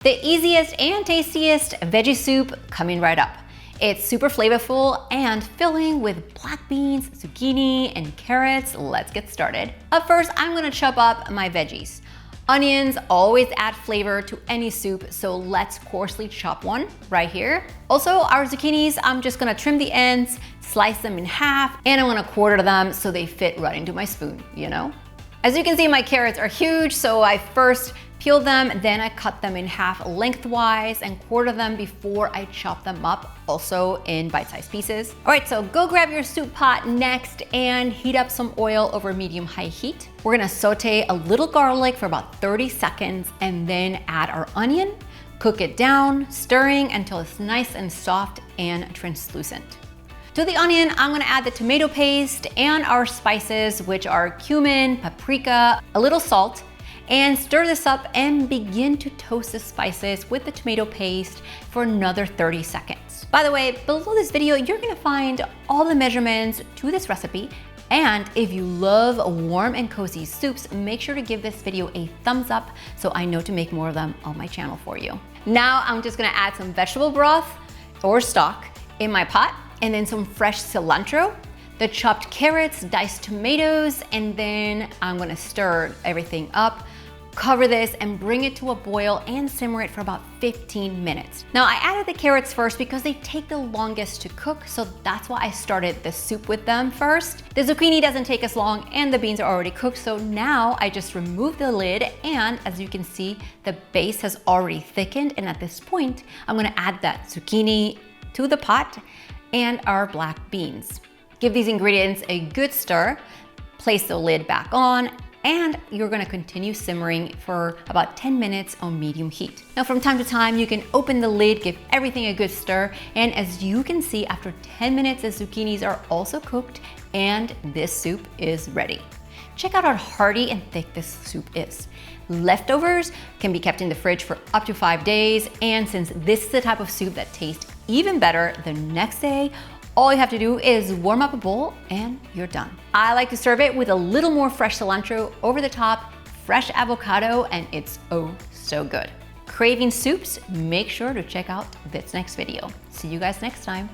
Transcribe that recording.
The easiest and tastiest veggie soup coming right up. It's super flavorful and filling with black beans, zucchini, and carrots. Let's get started. Up first, I'm gonna chop up my veggies. Onions always add flavor to any soup, so let's coarsely chop one right here. Also, our zucchinis, I'm just gonna trim the ends, slice them in half, and I'm gonna quarter them so they fit right into my spoon, you know? As you can see, my carrots are huge, so I first peel them, then I cut them in half lengthwise and quarter them before I chop them up, also in bite-sized pieces. All right, so go grab your soup pot next and heat up some oil over medium-high heat. We're gonna saute a little garlic for about 30 seconds and then add our onion, cook it down, stirring until it's nice and soft and translucent. To the onion, I'm gonna add the tomato paste and our spices, which are cumin, paprika, a little salt, and stir this up and begin to toast the spices with the tomato paste for another 30 seconds. By the way, below this video, you're gonna find all the measurements to this recipe. And if you love warm and cozy soups, make sure to give this video a thumbs up so I know to make more of them on my channel for you. Now I'm just gonna add some vegetable broth or stock in my pot, and then some fresh cilantro, the chopped carrots, diced tomatoes, and then I'm gonna stir everything up, cover this and bring it to a boil and simmer it for about 15 minutes. Now I added the carrots first because they take the longest to cook, so that's why I started the soup with them first. The zucchini doesn't take as long and the beans are already cooked, so now I just remove the lid, and as you can see, the base has already thickened, and at this point, I'm gonna add that zucchini to the pot and our black beans. Give these ingredients a good stir, place the lid back on, and you're gonna continue simmering for about 10 minutes on medium heat. Now from time to time, you can open the lid, give everything a good stir, and as you can see, after 10 minutes, the zucchinis are also cooked and this soup is ready. Check out how hearty and thick this soup is. Leftovers can be kept in the fridge for up to 5 days, and since this is the type of soup that tastes even better the next day, all you have to do is warm up a bowl and you're done. I like to serve it with a little more fresh cilantro over the top, fresh avocado, and it's oh so good. Craving soups? Make sure to check out this next video. See you guys next time.